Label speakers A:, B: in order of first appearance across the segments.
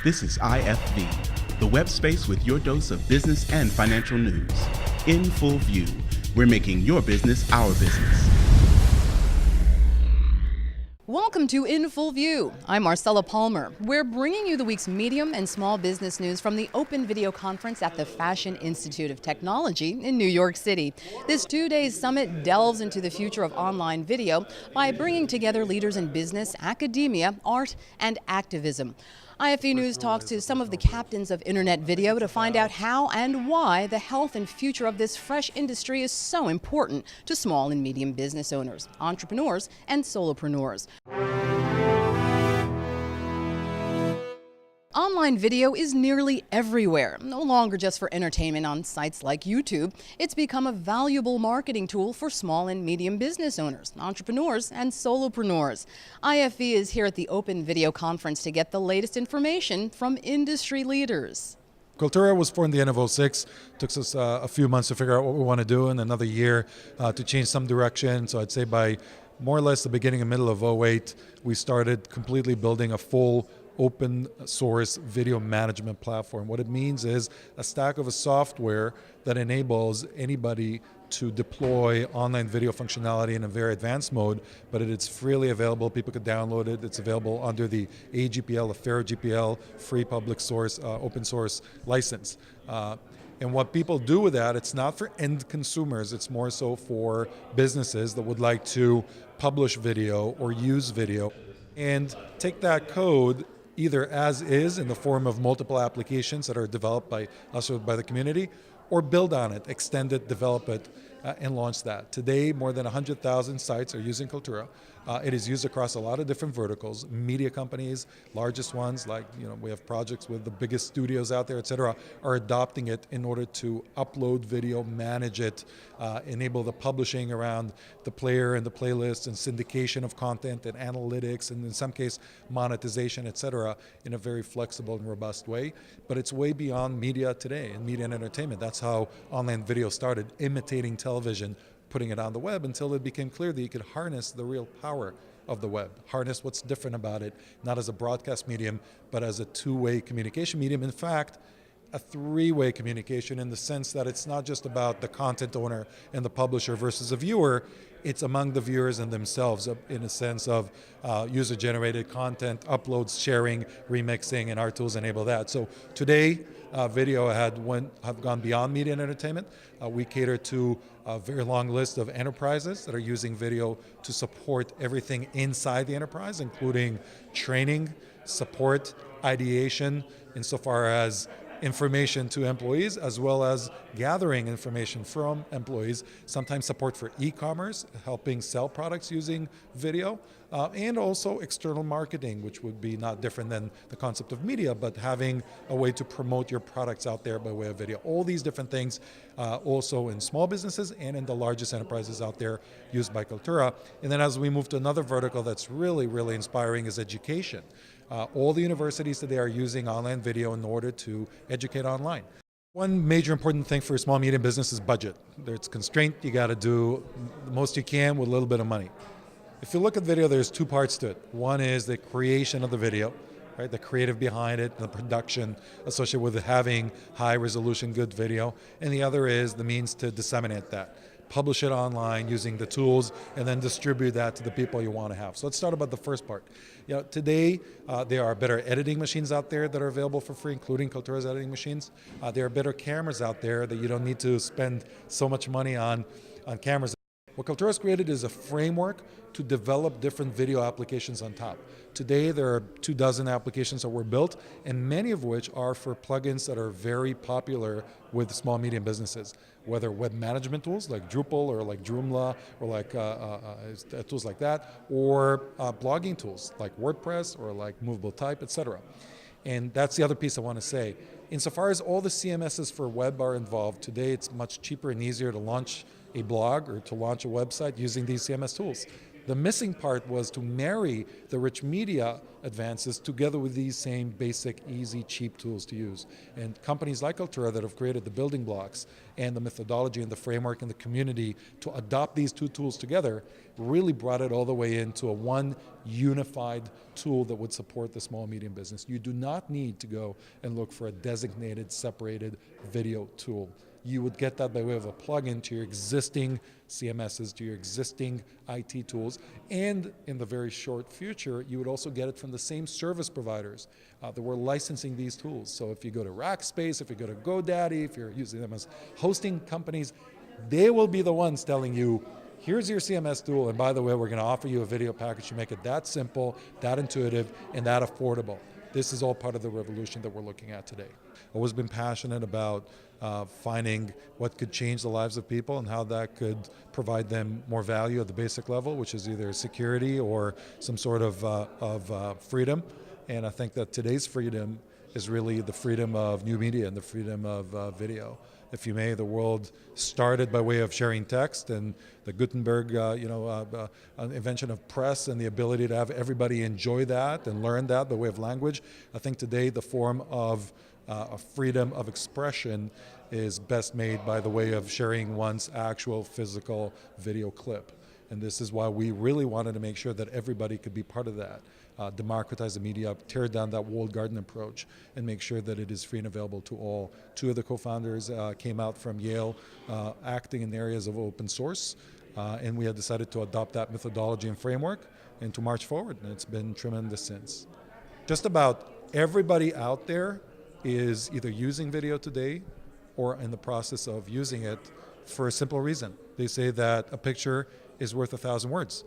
A: This is IFV, the web space with your dose of business and financial news. In full view, we're making your business our business.
B: Welcome to In Full View. I'm Marcella Palmer. We're bringing you the week's medium and small business news from the Open Video Conference at the Fashion Institute of Technology in New York City. This two-day summit delves into the future of online video by bringing together leaders in business, academia, art, and activism. IFV News talks to some of the captains of internet video to find out how and why the health and future of this fresh industry is so important to small and medium business owners, entrepreneurs, and solopreneurs. Online video is nearly everywhere, no longer just for entertainment on sites like YouTube. It's become a valuable marketing tool for small and medium business owners, entrepreneurs, and solopreneurs. IFV is here at the Open Video Conference to get the latest information from industry leaders.
C: Kaltura was formed at the end of 2006. Took us a few months to figure out what we want to do and another year to change some direction. So I'd say by more or less the beginning and middle of 2008, we started completely building a full open source video management platform. What it means is a stack of a software that enables anybody to deploy online video functionality in a very advanced mode, but it's freely available. People could download it. It's available under the AGPL, the FAIR GPL, free public source, open source license. And what people do with that, it's not for end consumers, it's more so for businesses that would like to publish video or use video and take that code either as is in the form of multiple applications that are developed by us or by the community, or build on it, extend it, develop it, and launch that. Today, more than 100,000 sites are using Kaltura. It is used across a lot of different verticals. Media companies, largest ones, like we have projects with the biggest studios out there, et cetera, are adopting it in order to upload video, manage it, enable the publishing around the player and the playlist and syndication of content and analytics and in some case monetization, et cetera, in a very flexible and robust way. But it's way beyond media today and media and entertainment. That's how online video started, imitating television, putting it on the web until it became clear that you could harness the real power of the web, harness what's different about it, not as a broadcast medium, but as a two-way communication medium. In fact, a three-way communication in the sense that it's not just about the content owner and the publisher versus a viewer, it's among the viewers and themselves in a sense of user-generated content, uploads, sharing, remixing, and our tools enable that. So today, video have gone beyond media and entertainment. We cater to a very long list of enterprises that are using video to support everything inside the enterprise, including training, support, ideation, insofar as information to employees, as well as gathering information from employees, sometimes support for e-commerce, helping sell products using video, and also external marketing, which would be not different than the concept of media, but having a way to promote your products out there by way of video. All these different things also in small businesses and in the largest enterprises out there used by Kaltura. And then as we move to another vertical that's really, really inspiring is education. All the universities today are using online video in order to educate online. One major important thing for a small medium business is budget. There's constraint, you got to do the most you can with a little bit of money. If you look at video, there's two parts to it. One is the creation of the video, right? The creative behind it, the production associated with having high resolution, good video. And the other is the means to disseminate that. Publish it online using the tools and then distribute that to the people you want to have. So let's start about the first part. Today, there are better editing machines out there that are available for free, including Kaltura's editing machines. There are better cameras out there that you don't need to spend so much money on cameras. What Kaltura has created is a framework to develop different video applications on top. Today, there are 24 applications that were built, and many of which are for plugins that are very popular with small, medium businesses, whether web management tools like Drupal or like Joomla or like tools like that, or blogging tools like WordPress or like Movable Type, etc. And that's the other piece I want to say. Insofar as all the CMSs for web are involved, today it's much cheaper and easier to launch a blog or to launch a website using these CMS tools. The missing part was to marry the rich media advances together with these same basic, easy, cheap tools to use. And companies like Kaltura that have created the building blocks and the methodology and the framework and the community to adopt these two tools together really brought it all the way into a one unified tool that would support the small and medium business. You do not need to go and look for a designated, separated video tool. You would get that by way of a plug-in to your existing CMSs, to your existing IT tools, and in the very short future, you would also get it from the same service providers that were licensing these tools. So if you go to Rackspace, if you go to GoDaddy, if you're using them as hosting companies, they will be the ones telling you, here's your CMS tool, and by the way, we're going to offer you a video package to make it that simple, that intuitive, and that affordable. This is all part of the revolution that we're looking at today. I've always been passionate about finding what could change the lives of people and how that could provide them more value at the basic level, which is either security or some sort of freedom. And I think that today's freedom is really the freedom of new media and the freedom of video. If you may, the world started by way of sharing text and the Gutenberg invention of press and the ability to have everybody enjoy that and learn that by way of language. I think today the form of a freedom of expression is best made by the way of sharing one's actual physical video clip. And this is why we really wanted to make sure that everybody could be part of that. Democratize the media, tear down that walled garden approach, and make sure that it is free and available to all. Two of the co-founders came out from Yale acting in areas of open source, and we had decided to adopt that methodology and framework and to march forward, and it's been tremendous since. Just about everybody out there is either using video today or in the process of using it for a simple reason. They say that a picture is worth 1,000 words.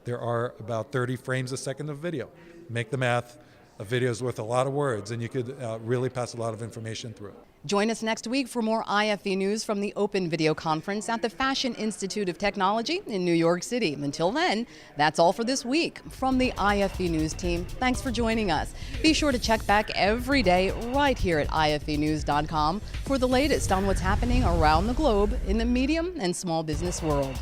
C: There are about 30 frames a second of video. Make the math, a video is worth a lot of words, and you could really pass a lot of information through it.
B: Join us next week for more IFV news from the Open Video Conference at the Fashion Institute of Technology in New York City. Until then, that's all for this week. From the IFV News team, thanks for joining us. Be sure to check back every day right here at ifvnews.com for the latest on what's happening around the globe in the medium and small business world.